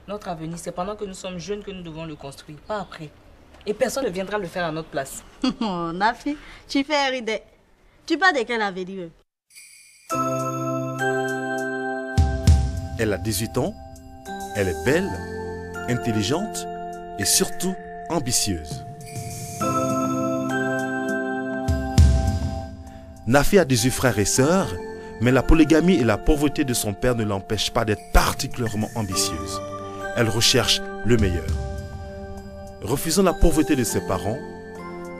Notre avenir, c'est pendant que nous sommes jeunes que nous devons le construire, pas après. Et personne ne viendra le faire à notre place. Oh, Nafi, tu fais rider. Tu parles de quel avenir? Elle a 18 ans, elle est belle, intelligente et surtout ambitieuse. Nafi a 18 frères et sœurs, mais la polygamie et la pauvreté de son père ne l'empêchent pas d'être particulièrement ambitieuse. Elle recherche le meilleur. Refusant la pauvreté de ses parents,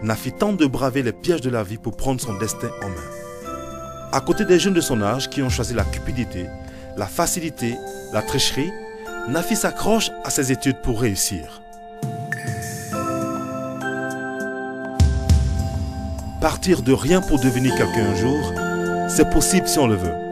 Nafi tente de braver les pièges de la vie pour prendre son destin en main. À côté des jeunes de son âge qui ont choisi la cupidité, la facilité, la tricherie, Nafi s'accroche à ses études pour réussir. Partir de rien pour devenir quelqu'un un jour, c'est possible si on le veut.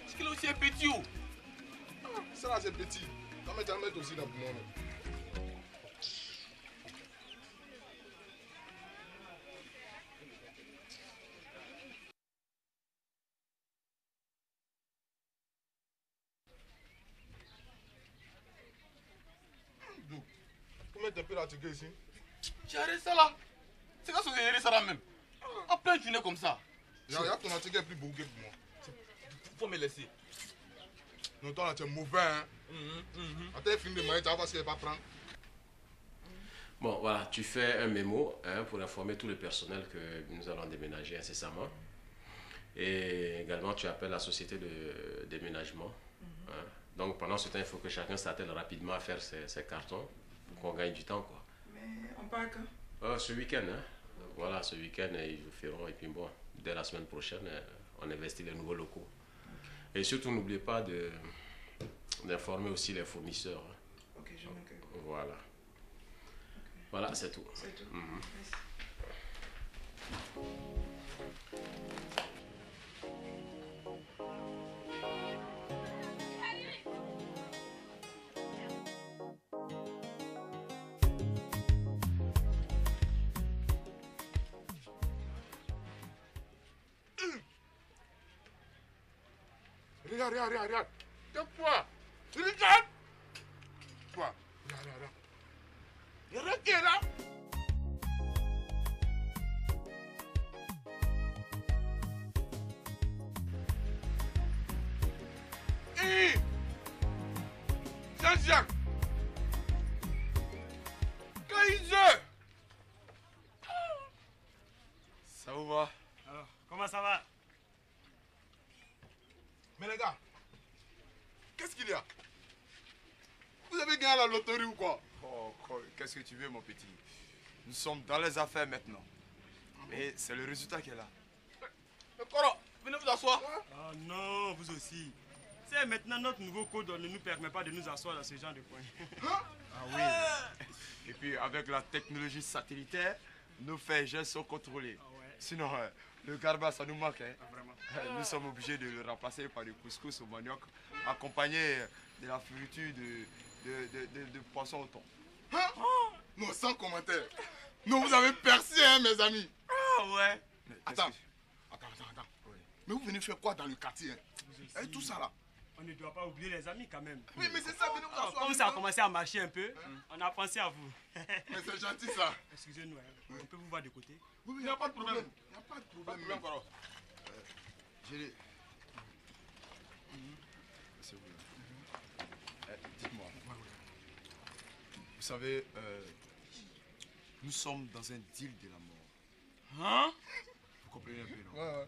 Est-ce qu'il est aussi petit ou? Ça là c'est petit. Non mais tu vas le mettre aussi dans le poumon. Faut mettre un peu la tigre ici. Tu as ça là? C'est quoi ce que ça là même? En pleine journée comme ça. Regarde, ton antique est plus beau que moi. Faut me laisser. Non, toi là, tu es mauvais, hein. Attends, film de maïs, tu vas voir ce qu'elle va prendre. Bon, voilà, tu fais un mémo pour informer tout le personnel que nous allons déménager incessamment. Et également, tu appelles la société de déménagement. Donc, pendant ce temps, il faut que chacun s'attelle rapidement à faire ses cartons pour qu'on gagne du temps, quoi. Mais on part quand? Ce week-end, hein. Voilà, ce week-end, ils le feront. Et puis bon, dès la semaine prochaine, on investit les nouveaux locaux. Okay. Et surtout, n'oubliez pas d'informer aussi les fournisseurs. Ok, je m'occupe. Voilà. Okay. Voilà, c'est tout. C'est tout. Merci. Regarde. T'es quoi? Regarde. Quoi? Regarde. Regarde qui est là. Hé! Jean-Jacques! Kaiser! Ça vous va? Alors, comment ça va? Mais les gars, qu'est-ce qu'il y a? Vous avez gagné la loterie ou quoi? Oh, qu'est-ce que tu veux, mon petit? Nous sommes dans les affaires maintenant. Et c'est le résultat qui est là. Mais Koro, venez vous asseoir. Ah non, vous aussi. C'est maintenant notre nouveau code ne nous permet pas de nous asseoir dans ce genre de coin. Ah oui. Et puis avec la technologie satellitaire, nos faits et gestes sont contrôlés. Ah ouais. Sinon, le garba, ça nous manque. Hein. Ah, vraiment. Nous sommes obligés de le remplacer par du couscous au manioc, accompagné de la friture de poisson au thon. Non, sans commentaire. Non, vous avez percé, hein, mes amis. Ah ouais. Attends. Oui. Mais vous venez faire quoi dans le quartier? Et tout ça là? On ne doit pas oublier les amis quand même. Oui, mais c'est ça, venez vous asseoir. Comme ça a commencé à marcher un peu, on a pensé à vous. Mais c'est gentil ça. Excusez-nous, on peut vous voir de côté? Oui, il n'y a pas de problème. Il n'y a pas de problème. J'ai... Dites-moi, Vous savez, nous sommes dans un deal de la mort. Hein? Vous comprenez un peu, non? Ouais.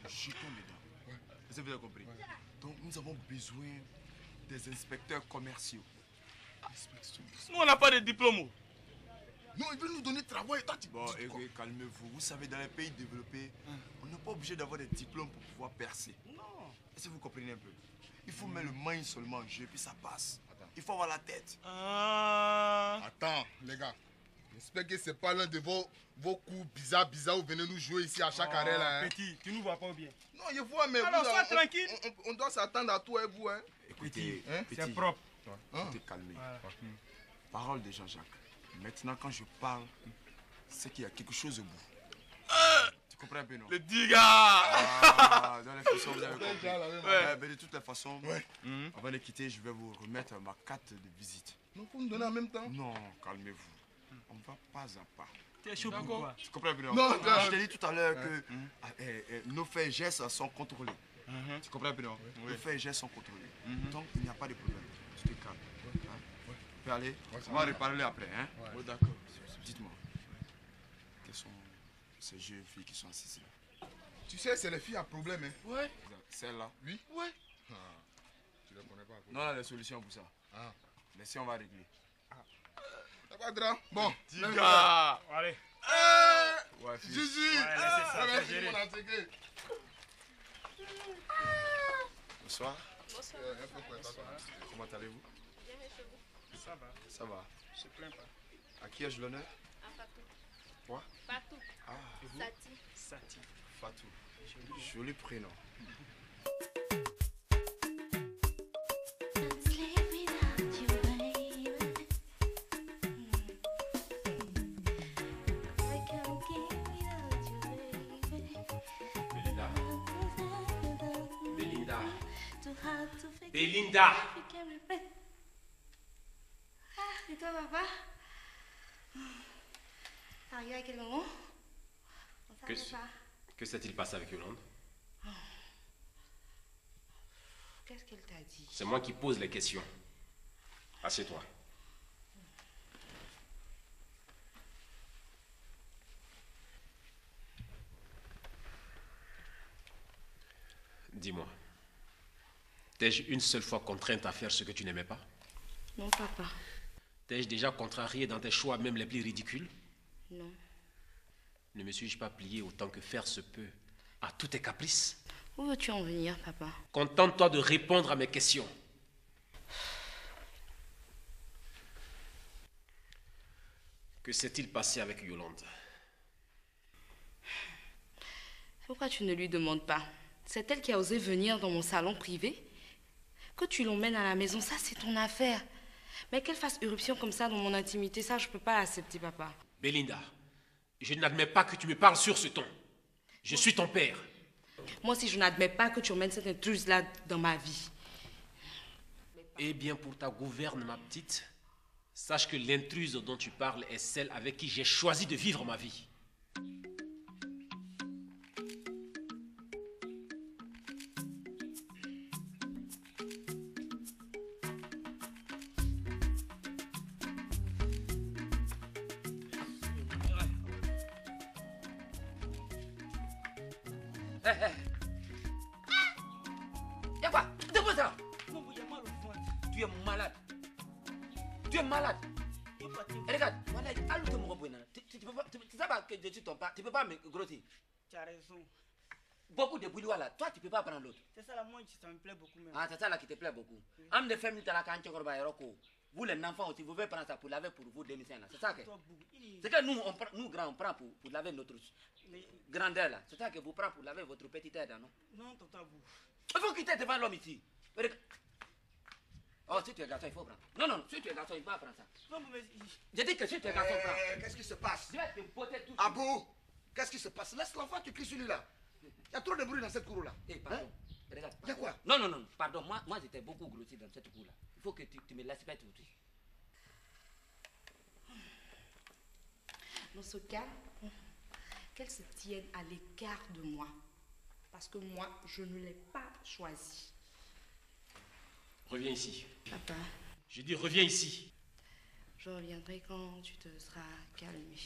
Nous jetons dedans. Est-ce que vous avez compris? Donc nous avons besoin des inspecteurs commerciaux. Nous, on n'a pas de diplôme. Non, il veut nous donner travail. Toi, tu... Bon, calmez-vous. Vous savez, dans les pays développés, on n'est pas obligé d'avoir des diplômes pour pouvoir percer. Non. Est-ce que vous comprenez un peu? Il faut mettre le mind seulement en jeu, puis ça passe. Il faut avoir la tête. Attends, les gars. J'espère que c'est pas l'un de vos coups bizarres où vous venez nous jouer ici à chaque arrêt là. Hein. Petit, tu nous vois pas bien. Non, je vois, mais alors, vous, sois tranquille. On doit s'attendre à tout et vous. Hein. Écoutez, C'est propre. Écoutez, calmez. Parole de Jean-Jacques. Maintenant, quand je parle, c'est qu'il y a quelque chose au bout. Tu comprends un peu, non? Le diga. Dans les façons, vous avez compris. Mais de toutes les façons, avant de quitter, je vais vous remettre ma carte de visite. Donc, vous me donnez en même temps? Non, calmez-vous. On va pas à pas. T'es chaud pour quoi? Tu comprends un peu, non? Non, je t'ai dit tout à l'heure que nos faits et gestes sont contrôlés. Tu comprends un peu, non? Nos faits et gestes sont contrôlés. Donc, il n'y a pas de problème. Tu te calmes. Tu peux aller? On va reparler après. Hein? Oh, d'accord. Dites-moi, quelles sont ces jeunes filles qui sont assises là? Tu sais, c'est les filles à problème. Hein. Ouais. Celle-là? Oui? Ouais. Tu ne les connais pas. Non, on a des solutions pour ça. Mais si on va régler. T'as pas de drap? Bon. Diga. Allez. Ouais, fils. Jésus! Merci, mon intégré. Bonsoir. Bonsoir. Comment allez-vous? Bien, mais chez vous? Ça va. Ça va. Je te plains pas. À qui ai-je l'honneur? À Fatou. Quoi? Fatou. Ah, Sati. Sati. Fatou. Joli prénom. Belinda. Et toi, papa? Arrivé à quel moment? On savait pas. Que s'est-il passé avec Yolande? Qu'est-ce qu'elle t'a dit? C'est moi qui pose les questions. Assieds-toi. Dis-moi, t'ai-je une seule fois contrainte à faire ce que tu n'aimais pas? Non, papa. T'ai-je déjà contrarié dans tes choix, même les plus ridicules? Non. Ne me suis-je pas plié autant que faire se peut à tous tes caprices? Où veux-tu en venir, papa? Contente-toi de répondre à mes questions. Que s'est-il passé avec Yolande? Pourquoi tu ne lui demandes pas? C'est elle qui a osé venir dans mon salon privé. Que tu l'emmènes à la maison, ça c'est ton affaire. Mais qu'elle fasse éruption comme ça dans mon intimité, ça je peux pas l'accepter, papa. Belinda, je n'admets pas que tu me parles sur ce ton. Je suis ton père. Moi aussi, je n'admets pas que tu emmènes cette intruse-là dans ma vie. Eh bien, pour ta gouverne, ma petite, sache que l'intruse dont tu parles est celle avec qui j'ai choisi de vivre ma vie. Y'a quoi? C'est quoi ça? Non, il y a mal au ventre. Tu es malade. Tu es malade. Et regarde, voilà, allô, tu me reprends. Tu peux pas, tu sais pas que je suis ton père. Tu peux pas me grossir. Tu as raison. Beaucoup de bouillois là. Toi, tu peux pas prendre l'autre. C'est ça là, moi, ça me plaît beaucoup même. Ah, c'est ça là qui te plaît beaucoup. Âme de femme, tu as la canne, tu as vous les enfants aussi, vous pouvez prendre ça pour laver pour vous démissionner là. C'est ça que. C'est que nous, nous grands, on prend pour laver notre grandeur là. C'est ça que vous prenez pour laver votre petite aide, non? Non, tonton, vous. Il faut quitter devant l'homme ici. Oh, si tu es garçon, il faut prendre. Non, non, si tu es garçon, il va prendre ça. Non, mais... J'ai dit que si tu es garçon, prends. Qu'est-ce qui se passe? Je vais te botter tout. Abou, qu'est-ce qui se passe? Laisse l'enfant qui crie celui-là. Il y a trop de bruit dans cette cour-là. Eh, pardon. Regarde. Il y a quoi? Non, non, non, pardon. Moi j'étais beaucoup grossi dans cette cour-là. Il faut que tu me laisses faire tout de suite. Dans ce cas, qu'elle se tienne à l'écart de moi. Parce que moi, je ne l'ai pas choisi. Reviens ici. Papa. Je dis reviens ici. Je reviendrai quand tu te seras calmé.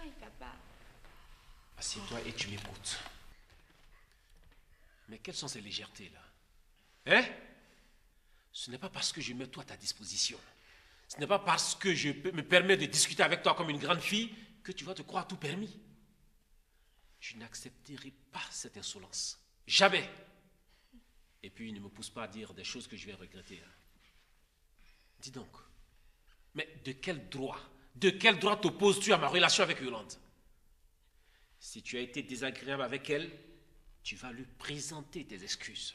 Aïe, papa. Assieds-toi et tu m'écoutes. Mais quelles sont ces légèretés-là? Hein? Ce n'est pas parce que je mets tout à ta disposition. Ce n'est pas parce que je me permets de discuter avec toi comme une grande fille que tu vas te croire tout permis. Je n'accepterai pas cette insolence. Jamais. Et puis, ne me pousse pas à dire des choses que je vais regretter. Dis donc, mais de quel droit t'opposes-tu à ma relation avec Yolande? Si tu as été désagréable avec elle, tu vas lui présenter tes excuses.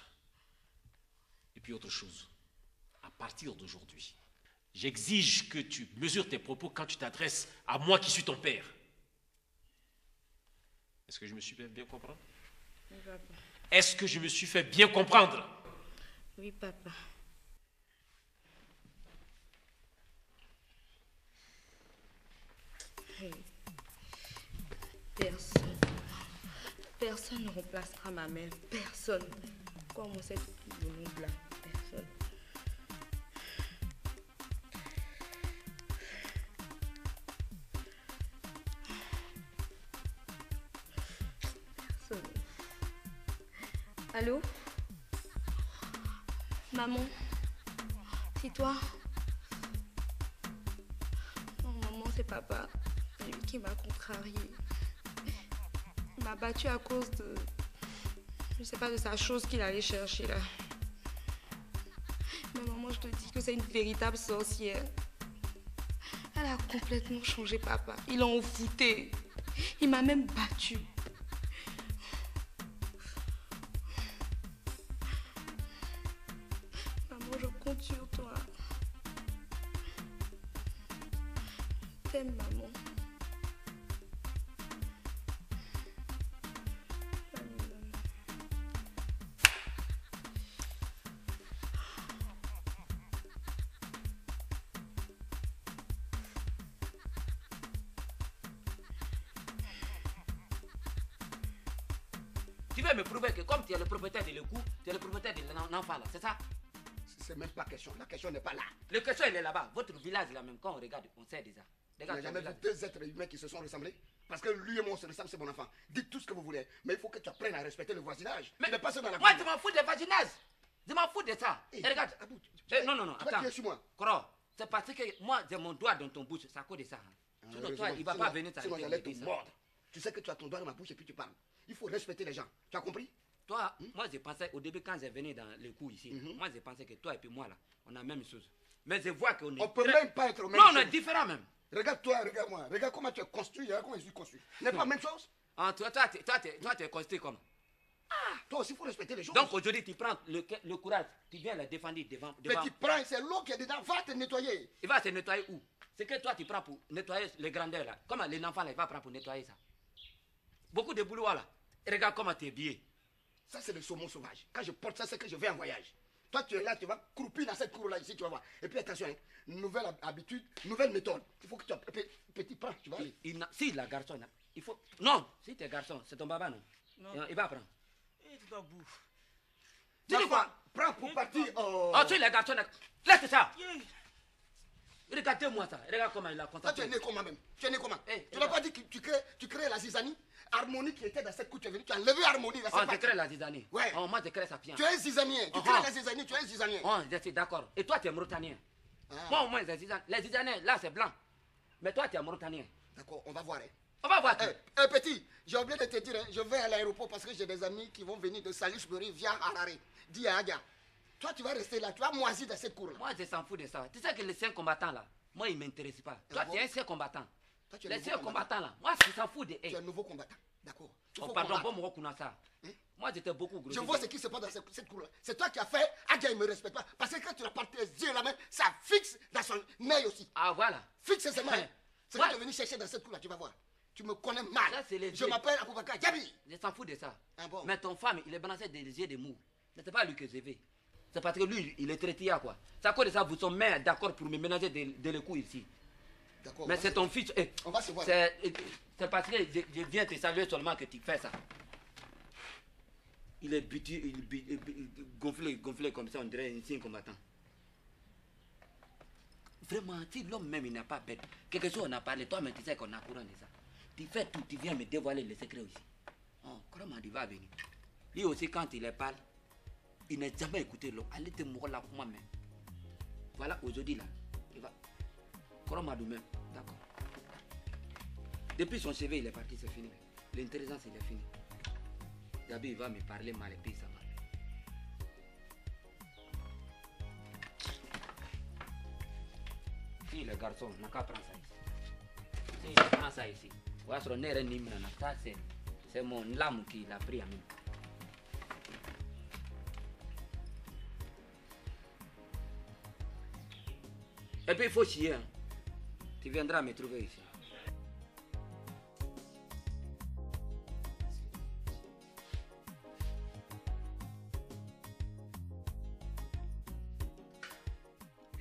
Et puis autre chose, à partir d'aujourd'hui, j'exige que tu mesures tes propos quand tu t'adresses à moi qui suis ton père. Est-ce que je me suis fait bien comprendre? Oui, papa. Est-ce que je me suis fait bien comprendre? Oui, papa. Hey. Personne ne remplacera ma mère. Personne. Comme on sait le nom blanc. Personne. Personne. Allô? Maman? C'est toi? Non, maman, c'est papa. C'est lui qui m'a contrariée. Il m'a battue à cause de... Je sais pas, de sa chose qu'il allait chercher là. Mais maman, je te dis que c'est une véritable sorcière. Elle a complètement changé papa. Ils l'ont fouté. Il m'a même battue. Maman, je compte sur toi. Je t'aime, maman. Tu veux me prouver que comme tu es le propriétaire de l'égout, tu es le propriétaire de l'enfant là, c'est ça? C'est même pas question, la question n'est pas là. La question elle est là-bas, votre village là même, quand on regarde, on sait déjà. Il n'y a jamais vu deux êtres humains qui se sont ressemblés. Parce que lui et moi on se ressemble, c'est mon enfant. Dites tout ce que vous voulez, mais il faut que tu apprennes à respecter le voisinage. Mais tu n'es pas seul dans la moi famille. je m'en fous des voisinage. Je m'en fous de ça. Et regarde. Non, attends. Sur moi. Coro, c'est parce que moi j'ai mon doigt dans ton bouche, c'est à cause de ça. Sinon toi, il ne va pas venir t'arrêter. Sinon j'allais te mordre. Tu sais que tu as ton doigt dans ma bouche et puis tu parles. Il faut respecter les gens. Tu as compris? Toi, moi je pensais, au début quand j'ai venu dans le coup ici, moi je pensais que toi et puis moi là, on a la même chose. Mais je vois qu'on est... On peut même pas être au même Non, chose. on est différents même. Regarde-toi, regarde-moi. Regarde comment tu es construit, regarde comment je suis construit. N'est pas la même chose? Ah, toi, tu es construit comme... Toi aussi, il faut respecter les choses. Donc aujourd'hui, tu prends le courage, tu viens la défendre devant... Mais tu prends, c'est l'eau qui est dedans, va te nettoyer. Il va se nettoyer où? C'est que toi, tu prends pour nettoyer les grandeurs là. Comment les enfants là, il va prendre pour nettoyer ça? Beaucoup de boulot là. Et regarde comment tu es habillé. Ça, c'est le saumon sauvage. Quand je porte ça, c'est que je vais en voyage. Toi, tu es là, tu vas croupir dans cette cour-là, ici, tu vas voir. Et puis, attention, hein, nouvelle habitude, nouvelle méthode. Il faut que tu... Petit pas, tu vas aller. Si la garçon, il faut... Non, si tu es garçon, c'est ton baba, non? Il va prendre. Tu dois bouffer. Tu dis quoi? Prends pour partir. Oh, tu les garçons, laisse ça. Regardez-moi ça. Regarde comment il a constaté. Toi, tu es né comment même? Tu es né comment? Tu n'as pas dit que tu crées la zizanie? Harmonie qui était dans cette couche, tu es venu, tu as enlevé Harmonie dans cette couche. Tu crées la zizanie. Ouais. Oh, moi, je crée sa fiance. Tu es un zizanien. Tu crées la zizanie, tu es un zizanien. Oh, je suis d'accord. Et toi, tu es mauritanien. Moi, au moins, les zizaniens, là, c'est blanc. Mais toi, tu es mauritanien. D'accord, on va voir. Hein. On va voir. Petit, j'ai oublié de te dire, hein, je vais à l'aéroport parce que j'ai des amis qui vont venir de Salisbury via Harare. Dis à Aga. Toi, tu vas rester là, tu vas moisir dans cette cour-là. Moi, je s'en fous de ça. Tu sais que les 5 combattants, là, moi, ils ne m'intéressent pas. Toi, tu es un seul combattant. Les 5 combattants, là, moi, je s'en fous de... Tu es un nouveau combattant, d'accord. Oh, pardon, pas me reconnaître ça. Moi, j'étais beaucoup gros. Je vois ce qui se passe dans cette cour-là. C'est toi qui as fait, Aga, il ne me respecte pas. Parce que quand tu as porté les yeux là-bas, ça fixe dans son œil aussi. Ah, voilà. Fixe ses mains. C'est que tu es venu chercher dans cette cour-là, tu vas voir. Tu me connais mal. Ça, je m'appelle Aboubakar Diaby. Je s'en fous de ça. Ah bon? Mais ton femme, il est balancé des yeux de mou. Ce n'était pas lui que j'ai vu. C'est parce que lui, il est traité à quoi? C'est à cause de ça, vous sommes mères d'accord pour me ménager de le coup ici. D'accord. Mais c'est ton fils. On va se voir. C'est parce que je viens te saluer seulement que tu fais ça. Il est gonflé comme ça, on dirait un signe combattant. Vraiment, si l'homme même il n'est pas bête, quelque chose on a parlé, toi-même tu sais qu'on a courant de ça. Tu fais tout, tu viens me dévoiler les secrets aussi. Oh, comment il va venir? Lui aussi, quand il parle, il n'a jamais écouté l'homme. Allez te mourir là pour moi-même. Voilà, aujourd'hui là, il va. Comment même, d'accord. Depuis son CV, il est parti, c'est fini. L'intelligence, il est fini. D'abord, il va me parler mal et puis ça va. Si le garçon n'a qu'à prendre ça ici. Si il prend ça ici, voilà, ça c'est mon lame qui l'a pris à même. Et puis il faut chier. Hein. Tu viendras me trouver ici.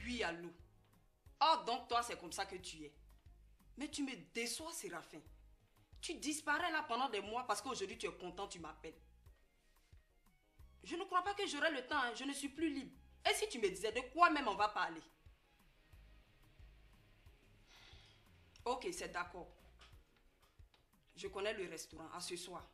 Oui, allô. Oh, donc toi, c'est comme ça que tu es. Mais tu me déçois, Séraphin. Tu disparais là pendant des mois parce qu'aujourd'hui tu es content, tu m'appelles. Je ne crois pas que j'aurai le temps, hein. Je ne suis plus libre. Et si tu me disais de quoi même on va parler? Ok, c'est d'accord. Je connais le restaurant, à ce soir.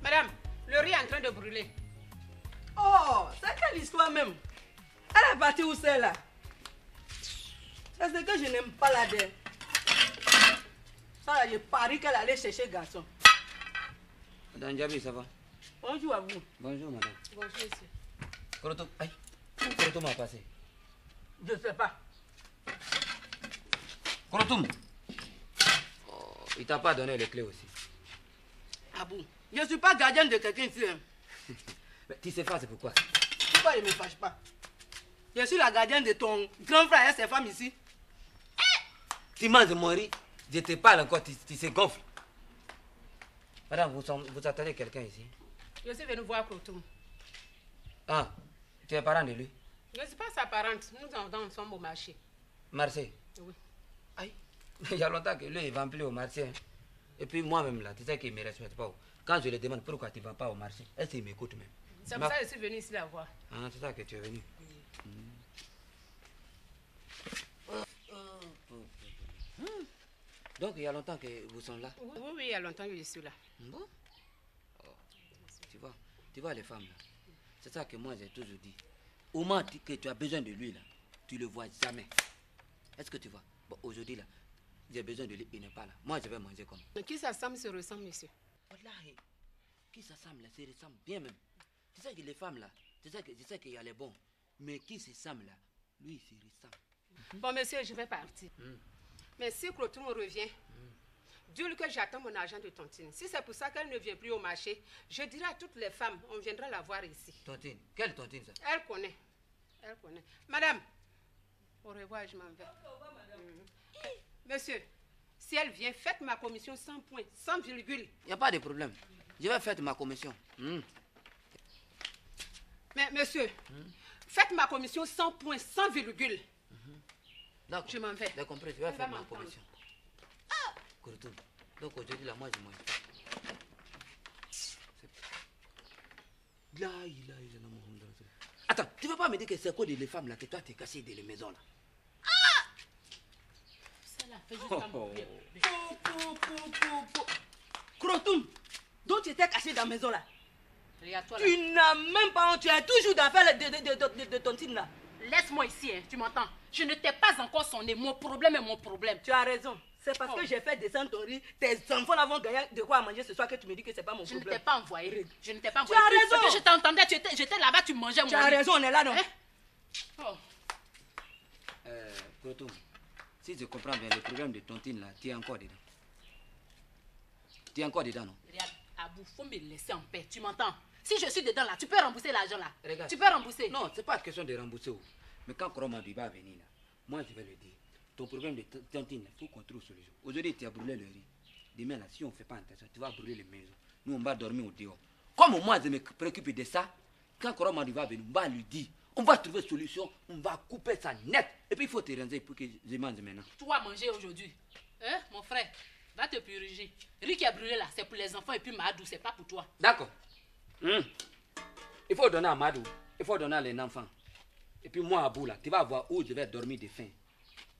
Madame, le riz est en train de brûler. Oh, c'est quelle histoire même? Elle est partie où c'est là? C'est ce que je n'aime pas là-dedans. Ça, je parie qu'elle allait chercher garçon. Madame Djabi, ça va? Bonjour à vous. Bonjour, madame. Bonjour, monsieur. Koroto, aïe, Koroto m'a passé. Je ne sais pas. Korotoum. Oh, il t'a pas donné les clés aussi. Ah bon? Je ne suis pas gardienne de quelqu'un ici. Hein. Mais tu sais pas, c'est pourquoi? Pourquoi il ne me fâche pas? Je suis la gardienne de ton grand frère et ses femmes ici. Tu manges mon riz, je te parle encore, tu se gonfles. Madame, vous attendez quelqu'un ici? Je suis venu voir Krotoum. Ah, tu es parent de lui? Je ne suis pas sa parente. Nous sommes au marché. Marseille? Oui. Aïe, il y a longtemps que lui, il ne vend plus au marché. Hein. Et puis moi-même, là, tu sais qu'il ne me respecte pas. Quand je lui demande pourquoi tu ne vas pas au marché, est-ce qu'il m'écoute même? C'est pour ça que je suis venu ici la voir. Ah, c'est ça que tu es venu. Donc, il y a longtemps que vous sont là? Oui, il y a longtemps que je suis là. Bon? Oh. Tu vois les femmes là? C'est ça que moi j'ai toujours dit. Au moment que tu as besoin de lui là, tu le vois jamais. Est-ce que tu vois? Bon, aujourd'hui là, j'ai besoin de lui, il n'est pas là. Moi je vais manger comme. Qui s'assemble se ressemble, monsieur? Wallahi, qui s'assemble là, se ressemble bien même. Tu sais que les femmes là, tu sais qu'il y a les bons. Mais qui s'assemble là, lui il se ressemble. Bon monsieur, je vais partir. Mais si Krotoum revient, dis-lui que j'attends mon argent de tontine. Si c'est pour ça qu'elle ne vient plus au marché, je dirai à toutes les femmes, on viendra la voir ici. Tontine? Quelle tontine ça? Elle connaît. Elle connaît. Madame, au revoir, je m'en vais. Monsieur, si elle vient, faites ma commission sans point, sans virgule. Il n'y a pas de problème. Je vais faire ma commission. Mais monsieur, faites ma commission sans point, sans virgule. Donc, je m'en vais. J'ai compris, je vais faire ma commission. Korotoum. Donc aujourd'hui, là, moi, je mange pas. Attends, tu ne veux pas me dire que c'est quoi les femmes là que toi t'es caché dans les maisons là? Ça l'a fait juste Krotoum, donc tu étais caché dans la maison là? Regarde-toi là. Tu n'as même pas honte, tu as toujours d'affaires de tontine là. Laisse-moi ici, hein, tu m'entends? Je ne t'ai pas encore sonné, mon problème est mon problème. Tu as raison. C'est parce que j'ai fait descendre ton riz, tes enfants là vont gagner de quoi manger ce soir que tu me dis que c'est pas mon problème. Je ne t'ai pas envoyé. Je ne t'ai pas envoyé. Tu as raison. Que je t'entendais, j'étais là-bas, tu mangeais mon riz. Tu as raison, on est là non? Krotoum, si je comprends bien, le problème de tontine là, tu es encore dedans. Tu es encore dedans, non? Regarde, Abou, faut me laisser en paix, tu m'entends? Si je suis dedans là, tu peux rembourser l'argent là. Regarde. Tu peux rembourser. Non, c'est pas question de rembourser. Mais quand Koromadu va venir là, moi je vais le dire. Ton problème de tontine, il faut qu'on trouve solution. Aujourd'hui, tu as brûlé le riz. Demain, là, si on ne fait pas attention, tu vas brûler les maisons. Nous, on va dormir au dehors. Comme moi, je me préoccupe de ça, Quand Koromadi va venir, on va lui dire. On va trouver une solution, on va couper ça net. Et puis il faut te ranger pour que je mange maintenant. Tu vas manger aujourd'hui. Hein, mon frère? Va te puriger. Riz qui a brûlé là, c'est pour les enfants et puis Madou, c'est pas pour toi. D'accord. Il faut donner à Madou, il faut donner à les enfants. Et puis moi, à bout là, tu vas voir où je vais dormir de faim.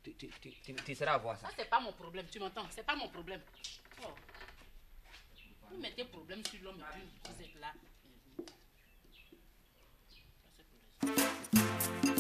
Tu seras à voir ça. Ça, c'est pas mon problème, tu m'entends? C'est pas mon problème. Oh. Vous mettez problème sur l'homme et puis vous êtes là. Ça, c'est pour les...